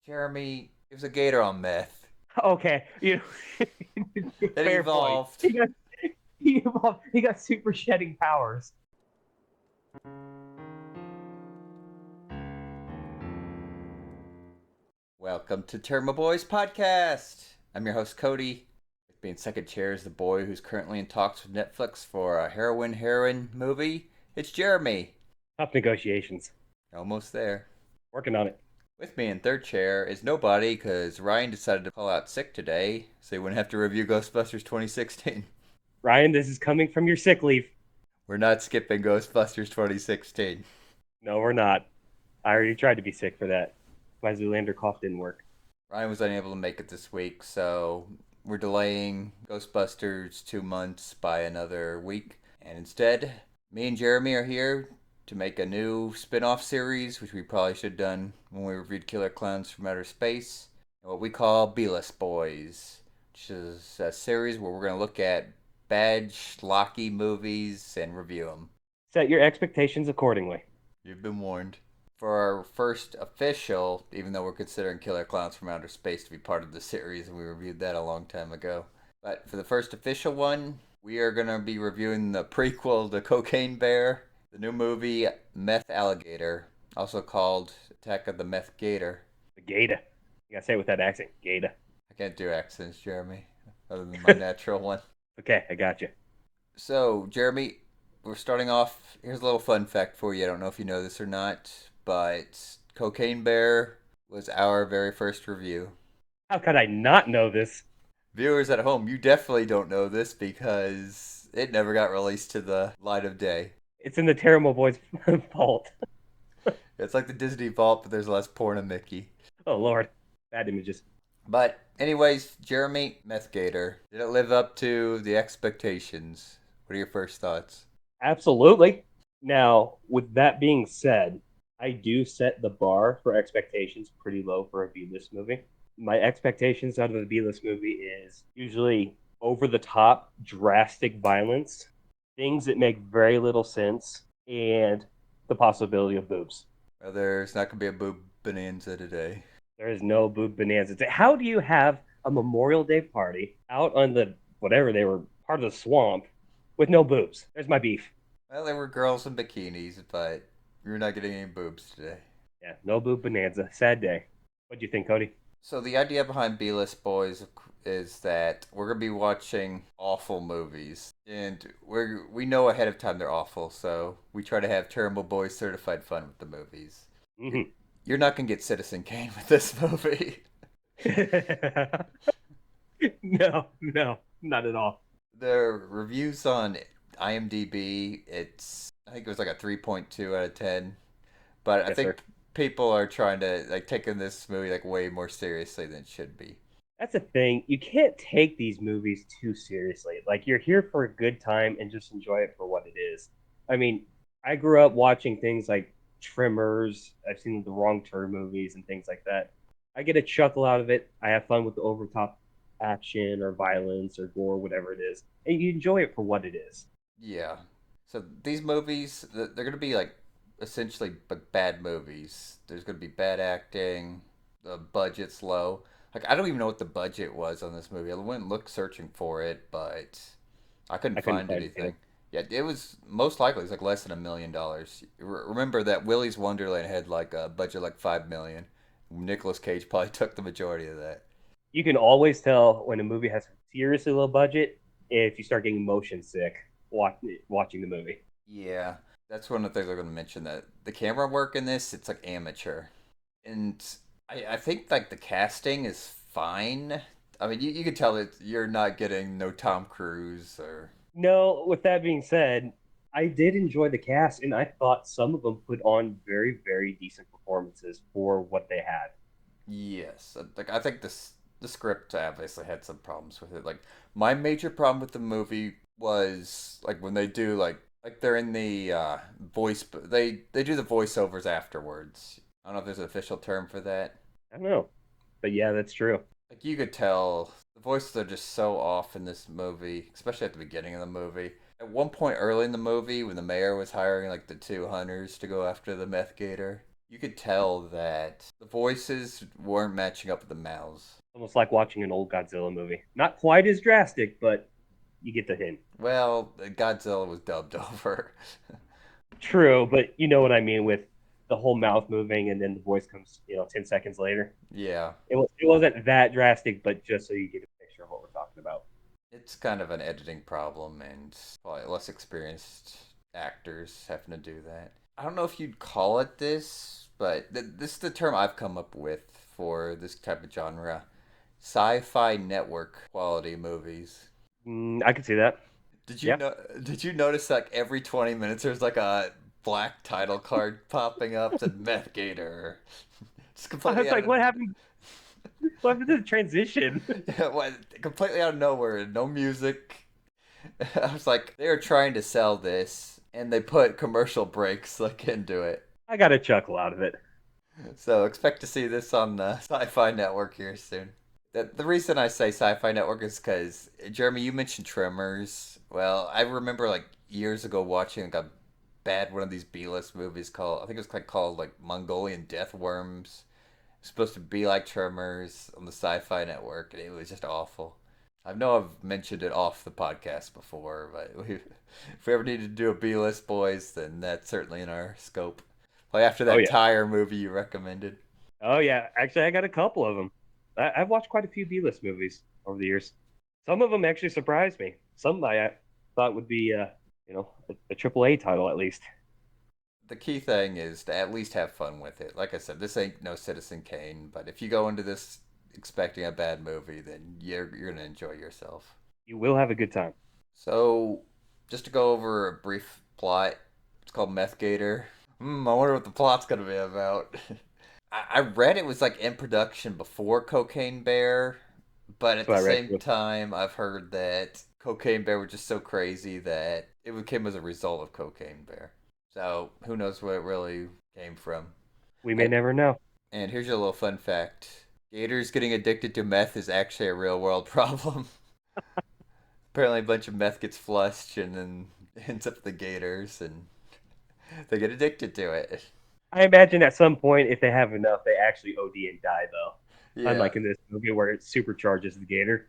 Jeremy, he was a gator on meth. Okay, Then he fair point. evolved. He evolved. He got super shedding powers. Welcome to Tairimo Boys Podcast. I'm your host, Cody. With me in second chair is the boy who's currently in talks with Netflix for a heroin movie. It's Jeremy. Tough negotiations. Almost there. Working on it. With me in third chair is nobody because Ryan decided to call out sick today so he wouldn't have to review Ghostbusters 2016. Ryan, this is coming from your sick leave. We're not skipping Ghostbusters 2016. No, we're not. I already tried to be sick for that. My Zoolander cough didn't work. Ryan was unable to make it this week, so we're delaying Ghostbusters 2 months by another week. And instead, me and Jeremy are here to make a new spin-off series, which we probably should have done when we reviewed Killer Clowns from Outer Space, and what we call B-List Boys, which is a series where we're going to look at bad, schlocky movies and review them. Set your expectations accordingly. You've been warned. For our first official, even though we're considering Killer Clowns from Outer Space to be part of the series, and we reviewed that a long time ago. But for the first official one, we are going to be reviewing the prequel to Cocaine Bear, the new movie Meth Alligator, also called Attack of the Meth Gator. The Gator. You gotta say it with that accent. Gator. I can't do accents, Jeremy, other than my natural one. Okay, I got you. So, Jeremy, we're starting off. Here's a little fun fact for you. I don't know if you know this or not, but Cocaine Bear was our very first review. How could I not know this? Viewers at home, you definitely don't know this because it never got released to the light of day. It's in the Tairimo Boys' fault. It's like the Disney Vault, but there's less porn of Mickey. Oh, Lord. Bad images. But, anyways, Jeremy, Meth Gator, did it live up to the expectations? What are your first thoughts? Absolutely. Now, with that being said, I do set the bar for expectations pretty low for a B-list movie. My expectations out of a B-list movie is usually over the top, drastic violence, things that make very little sense, and the possibility of boobs. Well, there's not going to be a boob bonanza today. There is no boob bonanza. How do you have a Memorial Day party out on the whatever they were part of the swamp with no boobs? There's my beef. Well, there were girls in bikinis, but you're not getting any boobs today. Yeah, no boob bonanza. Sad day. What do you think, Cody? So the idea behind B-List Boys is that we're gonna be watching awful movies, and we know ahead of time they're awful, so we try to have Terrible Boys certified fun with the movies. Mm-hmm. You're not gonna get Citizen Kane with this movie. No, not at all. The reviews on IMDb, I think it was like a 3.2 out of 10, but I Yes, think sir. people are trying to like taking this movie like way more seriously than it should be. That's the thing. You can't take these movies too seriously. Like, you're here for a good time and just enjoy it for what it is. I mean, I grew up watching things like Trimmers. I've seen the Wrong Turn movies and things like that. I get a chuckle out of it. I have fun with the overtop action or violence or gore, whatever it is. And you enjoy it for what it is. Yeah. So these movies, they're going to be like essentially bad movies. There's going to be bad acting. The budget's low. Like I don't even know what the budget was on this movie. I went and looked searching for it, but I couldn't I couldn't find find anything. anything. Yeah, it was most likely it's like less than $1 million. Remember that Willy's Wonderland had like a budget like 5 million. Nicolas Cage probably took the majority of that. You can always tell when a movie has a seriously low budget if you start getting motion sick watching the movie. Yeah, that's one of the things I'm going to mention. That the camera work in this, it's like amateur, and I think like the casting is fine. I mean, you can tell that you're not getting no Tom Cruise or No, with that being said, I did enjoy the cast, and I thought some of them put on very, very decent performances for what they had. yes. Like I think the script obviously had some problems with it. Like my major problem with the movie was like when they do like they're in the voice they do the voiceovers afterwards. I don't know if there's an official term for that. I don't know, but yeah, that's true. Like you could tell the voices are just so off in this movie, especially at the beginning of the movie. At one point early in the movie, when the mayor was hiring like the two hunters to go after the meth gator, You could tell that the voices weren't matching up with the mouths. Almost like watching an old Godzilla movie. Not quite as drastic, but you get the hint. Well, Godzilla was dubbed over. True, but you know what I mean with the whole mouth moving and then the voice comes, 10 seconds later. Yeah, It wasn't that drastic, but just so you get a picture of what we're talking about. it's kind of an editing problem, and probably less experienced actors having to do that. I don't know if you'd call it this, but this is the term I've come up with for this type of genre. Sci-fi network quality movies. I can see that. Did you Yeah. know? Did you notice like every 20 minutes there's like a black title card popping up to Meth Gator? Just I completely was out like, of what happened? What happened to the transition? yeah, completely out of nowhere, no music. I was like, they are trying to sell this, and they put commercial breaks like into it. I got a chuckle out of it. So expect to see this on the Sci-Fi Network here soon. The reason I say Sci-Fi Network is because Jeremy, you mentioned Tremors. Well, I remember like years ago watching like a bad one of these B-list movies called I think it was like called like Mongolian Death Worms. It's supposed to be like Tremors on the Sci-Fi Network, and it was just awful. I know I've mentioned it off the podcast before, but if we ever need to do a B-list, boys, then that's certainly in our scope. Like after Oh that yeah. tire movie you recommended. Oh yeah. Actually, I got a couple of them. I've watched quite a few B-list movies over the years. Some of them actually surprised me. Some I thought would be, a AAA title at least. The key thing is to at least have fun with it. Like I said, this ain't no Citizen Kane, but if you go into this expecting a bad movie, then you're gonna enjoy yourself. You will have a good time. So, just to go over a brief plot, it's called Meth Gator. I wonder what the plot's gonna be about. I read it was like in production before Cocaine Bear, but That's at what the I read same too. time, I've heard that Cocaine Bear was just so crazy that it came as a result of Cocaine Bear. So who knows where it really came from? We may I, never know. and here's your little fun fact: gators getting addicted to meth is actually a real world problem. Apparently, a bunch of meth gets flushed and then ends up with the gators, and they get addicted to it. I imagine at some point, if they have enough, they actually OD and die, though. Yeah. Unlike in this movie where it supercharges the gator.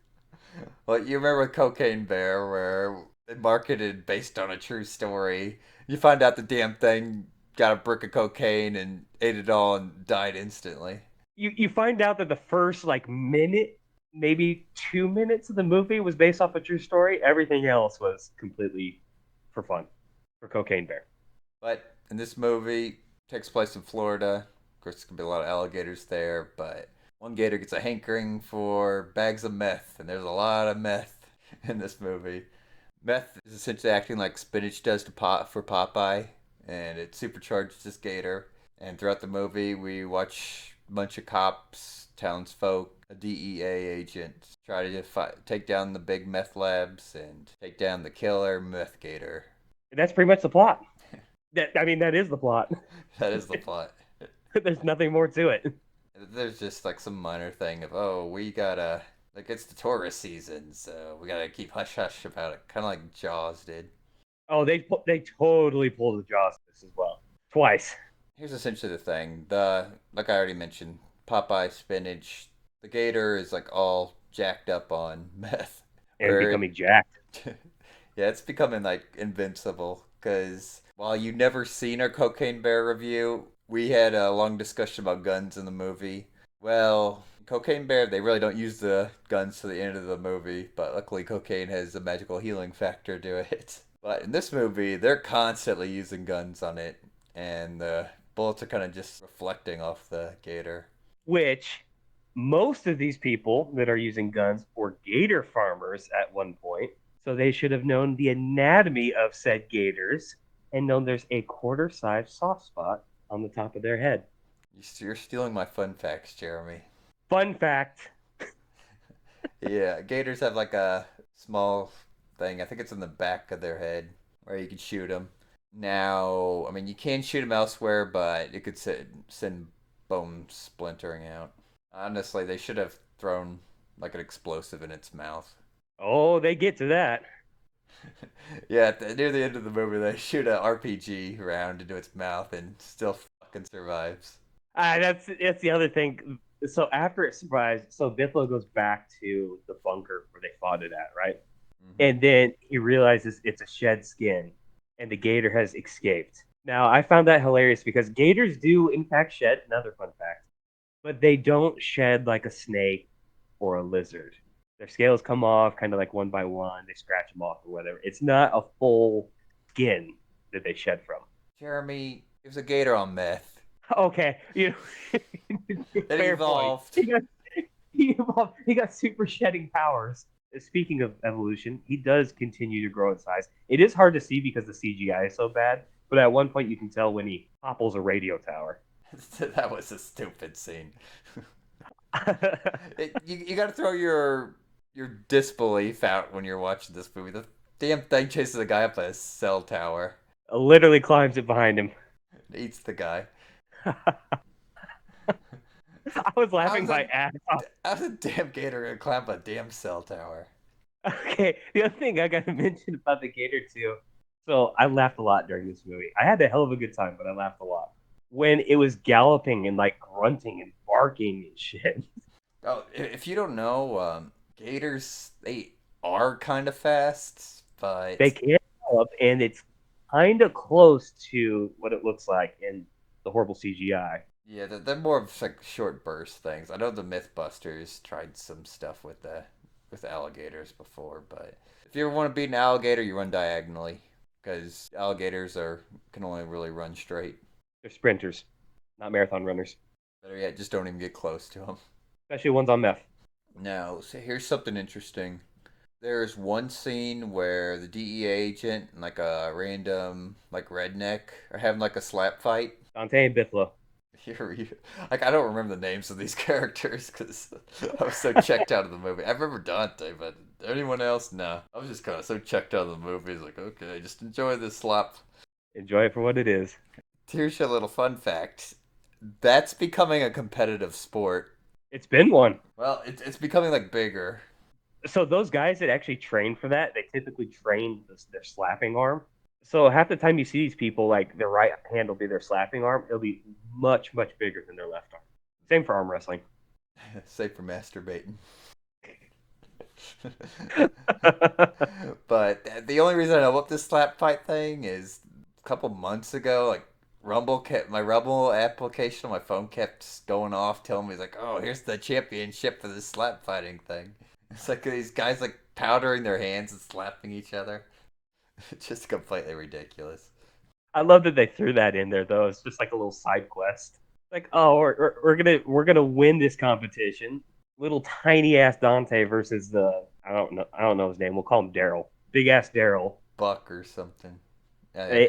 Well, you remember Cocaine Bear, where they marketed based on a true story. You find out the damn thing got a brick of cocaine and ate it all and died instantly. You find out that the first like minute, maybe 2 minutes of the movie was based off a true story. Everything else was completely for fun for Cocaine Bear. But in this movie, it takes place in Florida. Of course, there's gonna be a lot of alligators there, but one gator gets a hankering for bags of meth, and there's a lot of meth in this movie. Meth is essentially acting like spinach does to pot for Popeye, and it supercharges this gator. And throughout the movie, we watch a bunch of cops, townsfolk, a DEA agent try to take down the big meth labs and take down the killer Meth Gator. And that's pretty much the plot. That is the plot. That is the plot. There's nothing more to it. There's just like some minor thing of, oh, we gotta, like, it's the tourist season, so we gotta keep hush hush about it. Kind of like Jaws did. Oh, they totally pulled the jaws this as well, twice. Here's essentially the thing. Like I already mentioned, Popeye spinach. The gator is like all jacked up on meth. And Where becoming jacked. yeah, it's becoming like invincible. Because while you never seen our Cocaine Bear review, we had a long discussion about guns in the movie. Well, Cocaine Bear, they really don't use the guns to the end of the movie, but luckily cocaine has a magical healing factor to it. But in this movie, they're constantly using guns on it, and the bullets are kind of just reflecting off the gator. Which most of these people that are using guns were gator farmers at one point. So they should have known the anatomy of said gators and known there's a quarter size soft spot on the top of their head. You're stealing my fun facts, Jeremy. Fun fact. Yeah, gators have like a small thing. I think it's in the back of their head where you can shoot them. Now, I mean, you can shoot them elsewhere, but it could send bone splintering out. Honestly, they should have thrown like an explosive in its mouth. Oh, they get to that. Yeah, near the end of the movie, they shoot a RPG round into its mouth and still fucking survives. That's the other thing. So after it survives, so Bifflo goes back to the bunker where they fought it at, right? Hmm. And then he realizes it's a shed skin, and the gator has escaped. Now I found that hilarious because gators do in fact shed. Another fun fact, but they don't shed like a snake or a lizard. Their scales come off kind of like one by one. They scratch them off or whatever. It's not a full skin that they shed from. Jeremy, it was a gator on meth. Okay, It fair point. evolved. He evolved. He got super shedding powers. Speaking of evolution, he does continue to grow in size. It is hard to see because the CGI is so bad, but at one point you can tell when he topples a radio tower. That was a stupid scene. You got to throw your disbelief out when you're watching this movie. The damn thing chases a guy up a cell tower. Literally climbs it behind him. It eats the guy. I was laughing How's my a ass off. how's a damn gator gonna climb a damn cell tower? Okay, the other thing I got to mention about the gator too. So I laughed a lot during this movie. I had a hell of a good time, but I laughed a lot when it was galloping and like grunting and barking and shit. Oh, if you don't know, gators they are kind of fast, They but can gallop, and it's kind of close to what it looks like in the horrible CGI. yeah, they're more of like short burst things. I know the MythBusters tried some stuff with alligators before, but if you ever want to beat an alligator, you run diagonally because alligators are can only really run straight. They're sprinters, not marathon runners, Better yet, just don't even get close to them. especially ones on meth. Now, so here's something interesting. There's one scene where the DEA agent and like a random like redneck are having like a slap fight. Dante and Bithlo. Like I don't remember the names of these characters because I was so checked out of the movie. I remember Dante, but anyone else? No. I was just kind of so checked out of the movie. It's like okay, just enjoy this slap. Enjoy it for what it is. Here's your little fun fact. That's becoming a competitive sport. It's been one. Well, it's becoming like bigger. So those guys that actually train for that, they typically train their slapping arm. So half the time you see these people, like their right hand will be their slapping arm. It'll be much, much bigger than their left arm. Same for arm wrestling. Safe for masturbating. But the only reason I know about this slap fight thing is a couple months ago, like Rumble kept my Rumble application on my phone kept going off, telling me like, "Oh, here's the championship for this slap fighting thing." It's like these guys like powdering their hands and slapping each other. It's just completely ridiculous. I love that they threw that in there though. It's just like a little side quest. Like, oh, we're gonna win this competition. Little tiny ass Dante versus the I don't know his name. We'll call him Daryl. Big ass Daryl. Buck or something.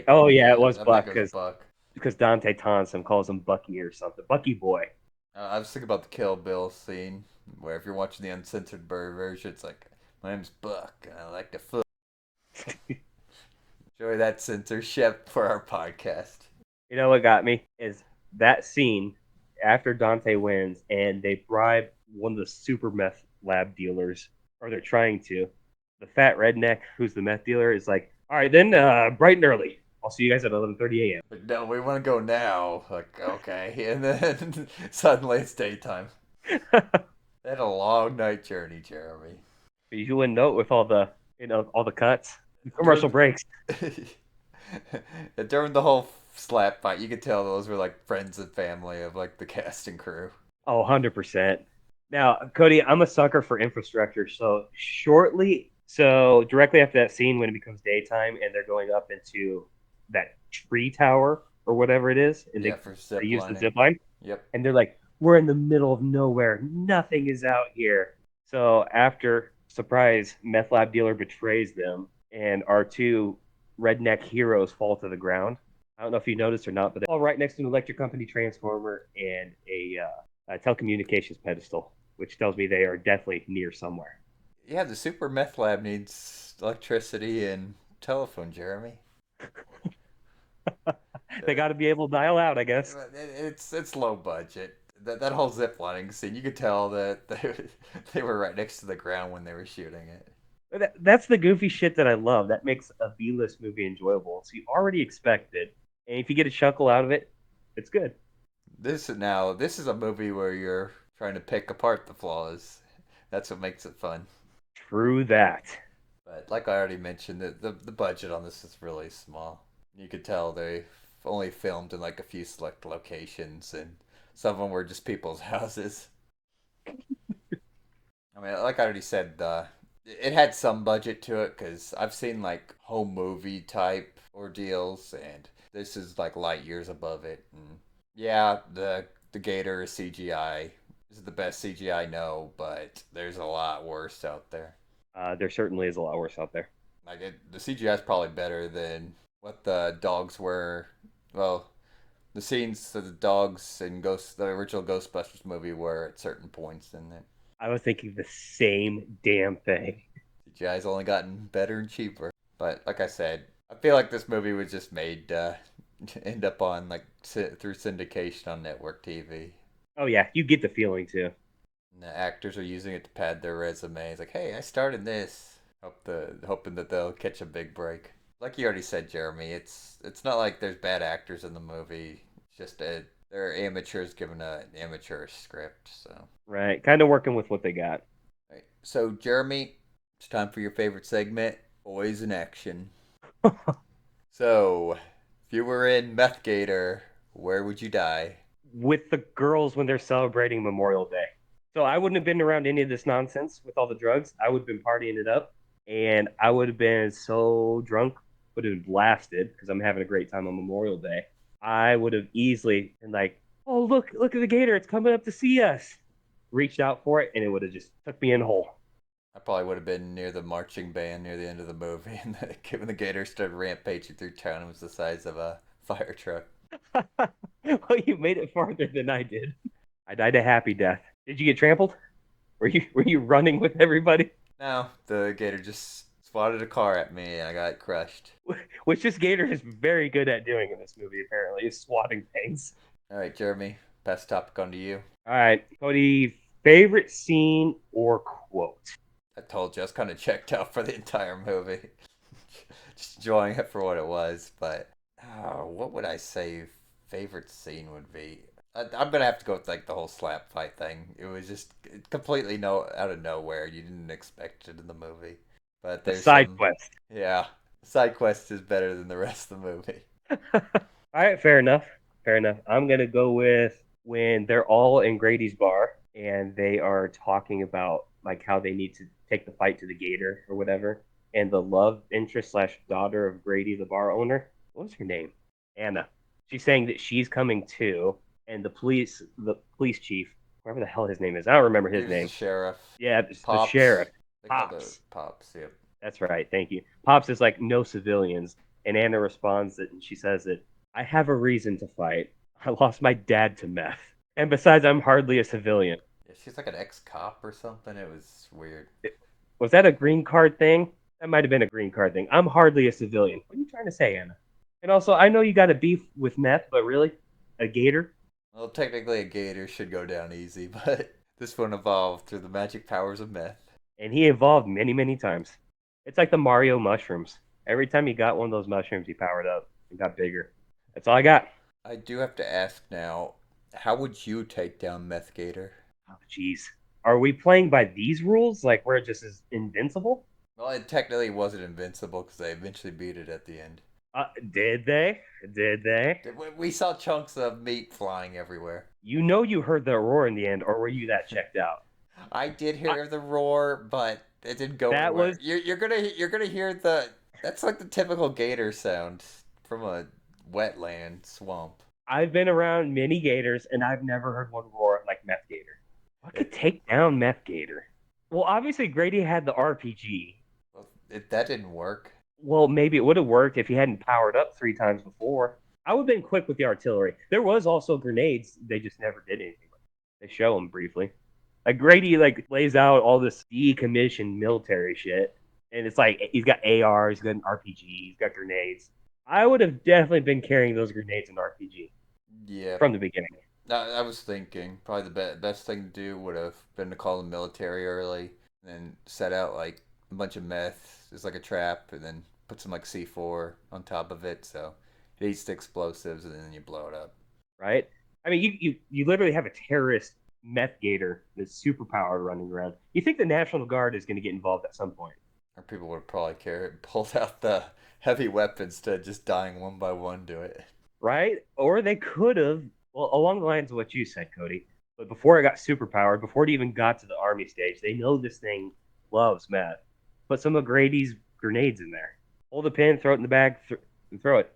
Oh yeah, it was I think Buck it was because Buck. Dante taunts him, calls him Bucky or something. Bucky boy. I was thinking about the Kill Bill scene where if you're watching the uncensored version, it's like, "My name's Buck and I like to fuck." Enjoy that censorship for our podcast. You know what got me is that scene after Dante wins and they bribe one of the super meth lab dealers, or they're trying to. The fat redneck who's the meth dealer is like, all right, then bright and early. I'll see you guys at 11:30 a.m. But no, we want to go now. Like, okay. And then suddenly it's daytime. They had a long night journey, Jeremy. But you wouldn't know it with all the cuts, the commercial During, breaks. during the whole slap fight, you could tell those were like friends and family of like the cast and crew. Oh, 100%. Now, Cody, I'm a sucker for infrastructure. So directly after that scene, when it becomes daytime and they're going up into that tree tower or whatever it is, and Yeah, for they use the ziplining. zip line, Yep. and they're like, we're in the middle of nowhere. Nothing is out here. So after surprise meth lab dealer betrays them and our two redneck heroes fall to the ground. I don't know if you noticed or not, but they're all right next to an electric company transformer and a telecommunications pedestal, which tells me they are definitely near somewhere. Yeah, the super meth lab needs electricity and telephone, Jeremy. They got to be able to dial out, I guess. It's low budget. That whole zip lining scene, you could tell that they were right next to the ground when they were shooting it. That's the goofy shit that I love. That makes a B-list movie enjoyable. So you already expect it, and if you get a chuckle out of it, It's good. This is a movie where you're trying to pick apart the flaws. That's what makes it fun. True that. But like I already mentioned, the budget on this is really small. You could tell they only filmed in like a few select locations, and some of them were just people's houses. I mean, like I already said, it had some budget to it because I've seen like home movie type ordeals, and this is like light years above it. And yeah, the Gator is CGI. This is the best CGI I know, but there's a lot worse out there. There certainly is a lot worse out there. The CGI is probably better than what the dogs were. Well, the scenes of the dogs in the original Ghostbusters movie were at certain points in it. I was thinking the same damn thing. CGI's only gotten better and cheaper. But like I said, I feel like this movie was just made to end up on like through syndication on network TV. Oh yeah, you get the feeling too. And the actors are using it to pad their resumes. Like, hey, I started this. Hoping that they'll catch a big break. Like you already said, Jeremy, it's not like there's bad actors in the movie. It's just they're amateurs given an amateur script. So Right, kind of working with what they got. right. So Jeremy, it's time for your favorite segment, Boys in Action. So if you were in Meth Gator, where would you die? With the girls when they're celebrating Memorial Day. So I wouldn't have been around any of this nonsense with all the drugs. I would have been partying it up, and I would have been so drunk, would have blasted because I'm having a great time on Memorial Day. I would have easily been like, "Oh look at the gator! It's coming up to see us." Reached out for it, and it would have just took me in whole. I probably would have been near the marching band near the end of the movie, and when the gator started rampaging through town, it was the size of a fire truck. Well, you made it farther than I did. I died a happy death. Did you get trampled? Were you running with everybody? No, the gator just swatted a car at me, and I got crushed. Which this Gator is very good at doing in this movie, apparently, is swatting things. All right, Jeremy, pass the topic on to you. All right, Cody, favorite scene or quote? I told you I was kind of checked out for the entire movie, just enjoying it for what it was. But what would I say favorite scene would be? I'm gonna have to go with like the whole slap fight thing. It was just completely no out of nowhere. You didn't expect it in the movie, but The there's side some quest. yeah. Side quest is better than the rest of the movie. All right, fair enough. Fair enough. I'm going to go with when they're all in Grady's bar and they are talking about like how they need to take the fight to the Gator or whatever. And the love interest slash daughter of Grady, the bar owner, what was her name? Anna. She's saying that she's coming too, and the police chief, whatever the hell his name is, I don't remember He his was the name. sheriff. Yeah, it's the Pops. sheriff. They called it Pops. Pops. Yep. That's right. Thank you. Pops is like no civilians, and Anna responds that and she says that I have a reason to fight. I lost my dad to meth, and besides, I'm hardly a civilian. Yeah, she's like an ex-cop or something. It was weird. Was that a green card thing? That might have been a green card thing. I'm hardly a civilian. What are you trying to say, Anna? And also, I know you got a beef with meth, but really, a gator? Well, technically, a gator should go down easy, but this one evolved through the magic powers of meth. And he evolved many, many times. It's like the Mario mushrooms. Every time he got one of those mushrooms, he powered up and got bigger. That's all I got. I do have to ask now, how would you take down Meth Gator? Oh, jeez. Are we playing by these rules? Like where it just is invincible? Well, it technically wasn't invincible because they eventually beat it at the end. Did they? Did they? We saw chunks of meat flying everywhere. You know you heard the roar in the end, or were you that checked out? I did I, hear the roar, but it didn't go that anywhere. was You're gonna hear the that's like the typical gator sound from a wetland swamp. I've been around many gators, and I've never heard one roar like Meth Gator. What could It, take down Meth Gator? Well, obviously Grady had the RPG. that didn't work. Well, maybe it would have worked if he hadn't powered up 3 times before. I would have been quick with the artillery. There was also grenades. They just never did anything with. They show them briefly. Like Grady like lays out all this decommissioned military shit, and it's like he's got ARs, he's got an RPG, he's got grenades. I would have definitely been carrying those grenades and RPG Yeah, from the beginning. I was thinking probably the best thing to do would have been to call the military early, and then set out like a bunch of meth as like a trap, and then put some like C4 on top of it, so it eats the explosives, and then you blow it up. right? I mean, you literally have a terrorist Meth Gator that's super powered running around. You think the National Guard is going to get involved at some point, Or people would probably pulled out the heavy weapons instead of just dying one by one to it. right? Or they could have, well, along the lines of what you said, Cody. But before it got super powered, before it even got to the army stage, they know this thing loves meth. Put some of Grady's grenades in there. Hold the pin, throw it in the bag, and throw it.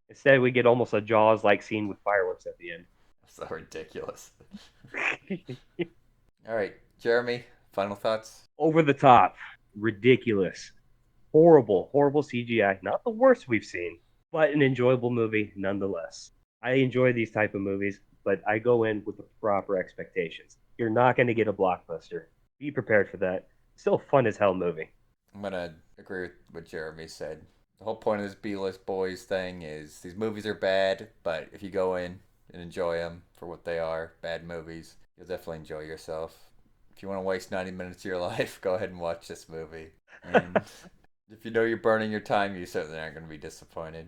Instead, we get almost a Jaws like scene with fireworks at the end. So ridiculous. All right, Jeremy, final thoughts? Over the top, ridiculous, horrible, horrible CGI. Not the worst we've seen, but an enjoyable movie nonetheless. I enjoy these type of movies, but I go in with the proper expectations. You're not going to get a blockbuster. Be prepared for that. Still fun as hell movie. I'm gonna agree with what Jeremy said. The whole point of this B-list boys thing is these movies are bad, but if you go in and enjoy them for what they are, bad movies, you'll definitely enjoy yourself. If you want to waste 90 minutes of your life, go ahead and watch this movie. And if you know you're burning your time, you certainly aren't going to be disappointed.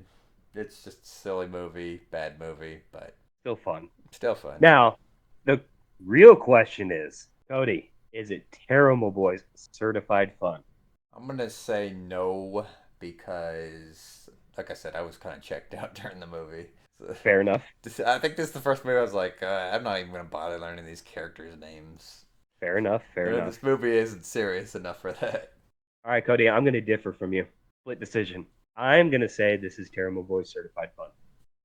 It's just a silly movie, bad movie, but Still fun. still fun. Now, the real question is, Cody, is it Tairimo Boys certified fun? I'm going to say no because, like I said, I was kind of checked out during the movie. So, Fair enough. I think this is the first movie I was like, I'm not even going to bother learning these characters' names. Fair enough. Fair enough. This movie isn't serious enough for that. All right, Cody, I'm going to differ from you. Split decision. I'm going to say this is Tairimo Boys certified fun.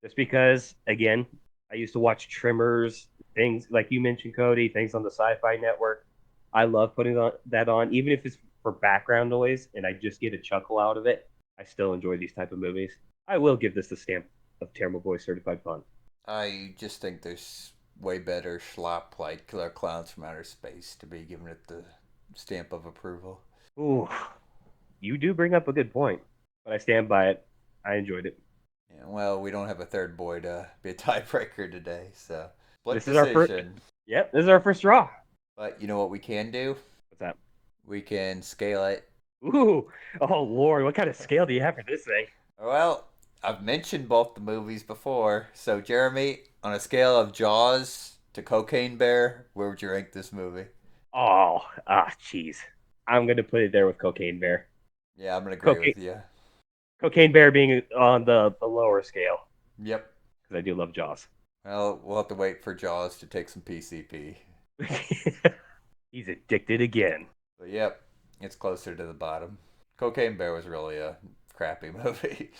Just because, again, I used to watch Trimmers, things like you mentioned, Cody, things on the SciFi Network. I love putting that on, even if it's for background noise and I just get a chuckle out of it. I still enjoy these type of movies. I will give this the stamp of Tairimo Boys certified fun. I just think there's way better schlop like Killer Clowns from Outer Space to be giving it the stamp of approval. Ooh, you do bring up a good point, but I stand by it. I enjoyed it. Yeah, well, we don't have a third boy to be a tiebreaker today, so split This is our first. decision. Yep, this is our first draw. But you know what we can do? What's that? We can scale it. Ooh, oh Lord, what kind of scale do you have for this thing? Well, I've mentioned both the movies before. So, Jeremy, on a scale of Jaws to Cocaine Bear, where would you rank this movie? Oh, jeez. I'm gonna put it there with Cocaine Bear. Yeah, I'm gonna agree Cocaine, with you. Cocaine Bear being on the lower scale Yep. because I do love Jaws. Well, we'll have to wait for Jaws to take some PCP. He's addicted again. But yep, it's closer to the bottom. Cocaine Bear was really a crappy movie.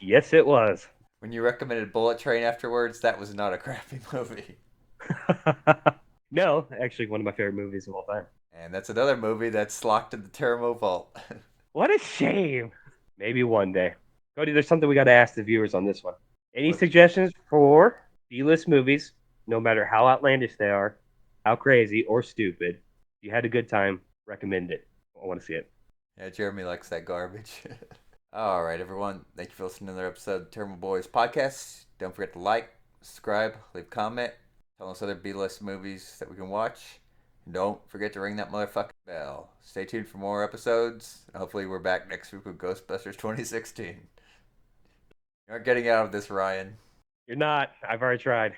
Yes, it was. When you recommended Bullet Train afterwards, that was not a crappy movie. No, actually, one of my favorite movies of all time. And that's another movie that's locked in the Tairimo vault. What a shame. Maybe one day. Cody, there's something we got to ask the viewers on this one. Any What? suggestions for B-list movies, no matter how outlandish they are, how crazy or stupid? If you had a good time, recommend it. I want to see it. Yeah, Jeremy likes that garbage. All right, everyone. Thank you for listening to another episode of Tairimo Boys Podcast. Don't forget to like, subscribe, leave a comment, tell us other B-list movies that we can watch. And don't forget to ring that motherfucking bell. Stay tuned for more episodes. Hopefully we're back next week with Ghostbusters 2016. You aren't getting out of this, Ryan. You're not. I've already tried.